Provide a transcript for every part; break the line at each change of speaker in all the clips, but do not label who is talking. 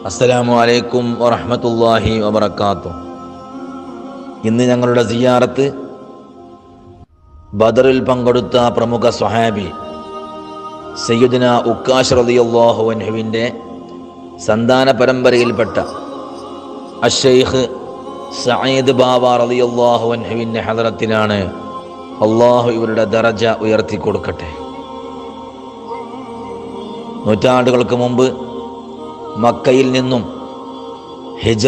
അസ്സലാമു അലൈക്കും വറഹ്മത്തുള്ളാഹി വബറകാതുഹു. ഇന്ന് ഞങ്ങളുടെ സിയാറത്ത് ബദറിൽ പങ്കെടുത്ത പ്രമുഖ സ്വഹാബി സയ്യിദുന ഉക്കാശ് റളിയല്ലാഹു അൻഹുവിൻ്റെ സന്താന പരമ്പരയിൽപ്പെട്ട അശ്ശൈഖ് സഈദ് ബാവ റളിയല്ലാഹു അൻഹുവിൻ്റെ ഹദറത്തിലാണ്. അള്ളാഹു ഇവരുടെ ദറജ ഉയർത്തി കൊടുക്കട്ടെ. നൂറ്റാണ്ടുകൾക്ക് മുമ്പ് മക്കയിൽ നിന്നും ഹിജ്റ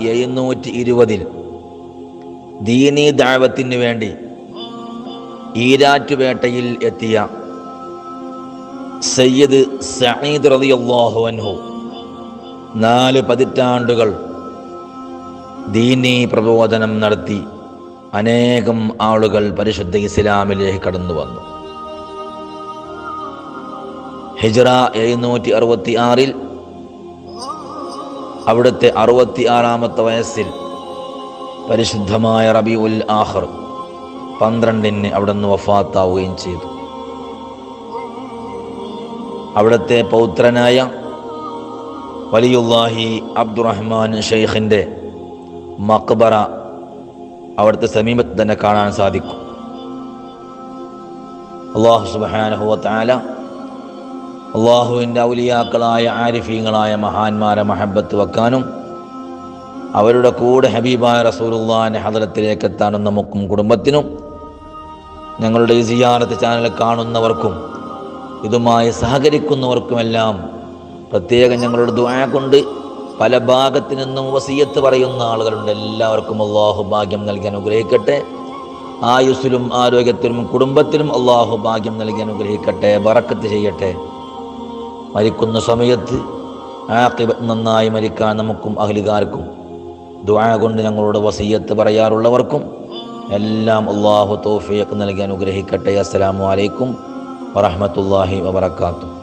720 ദീനീ ദഅവത്തിന് വേണ്ടി ഈരാറ്റുപേട്ടയിൽ എത്തിയ സയ്യിദ് സഈദ് റളിയല്ലാഹു അൻഹു 4 പതിറ്റാണ്ടുകൾ ദീനീ പ്രബോധനം നടത്തി അനേകം ആളുകൾ പരിശുദ്ധ ഇസ്ലാമിലേക്ക് കടന്നു വന്നു. ഹിജ്റ 766 അവിടുത്തെ 66-ാമത്തെ വയസ്സിൽ പരിശുദ്ധമായ റബീഉൽ ആഖിർ 12-ന് അവിടുന്ന് വഫാത്താവുകയും ചെയ്തു. അവിടുത്തെ പൗത്രനായ വലിയുല്ലാഹി അബ്ദുറഹ്മാൻ ഷെയ്ഖിൻ്റെ മഖ്ബറ അവിടുത്തെ സമീപത്ത് തന്നെ കാണാൻ സാധിക്കും. അല്ലാഹു സുബ്ഹാനഹു വ തആല അള്ളാഹുവിൻ്റെ ഔലിയാക്കളായ ആരിഫീങ്ങളായ മഹാന്മാരെ മഹബത്ത് വെക്കാനും അവരുടെ കൂടെ ഹബീബായ റസൂലുള്ളാഹിന്റെ ഹദറത്തിലേക്ക് എത്താനും നമുക്കും കുടുംബത്തിനും ഞങ്ങളുടെ ഈ സിയാറത്ത് ചാനൽ കാണുന്നവർക്കും ഇതുമായി സഹകരിക്കുന്നവർക്കുമെല്ലാം പ്രത്യേകം ഞങ്ങളുടെ ദുആ കൊണ്ട് പല ഭാഗത്തു നിന്നും വസിയത്ത് പറയുന്ന ആളുകളുണ്ട്. എല്ലാവർക്കും അള്ളാഹു ഭാഗ്യം നൽകി അനുഗ്രഹിക്കട്ടെ. ആയുസ്സിലും ആരോഗ്യത്തിലും കുടുംബത്തിലും അള്ളാഹു ഭാഗ്യം നൽകി അനുഗ്രഹിക്കട്ടെ, ബറക്കത്ത് ചെയ്യട്ടെ. മരിക്കുന്ന സമയത്ത് ആഖിബത്ത് നന്നായി മരിക്കാൻ നമുക്കും അഹ്ലികാർക്കും ദുആ കൊണ്ട് ഞങ്ങളോട് വസിയത്ത് പറയാറുള്ളവർക്കും എല്ലാം അള്ളാഹു തൗഫീഖ് നൽകി അനുഗ്രഹിക്കട്ടെ. അസ്സലാമു അലൈക്കും വറഹ്മത്തുള്ളാഹി വബറകാതുഹു.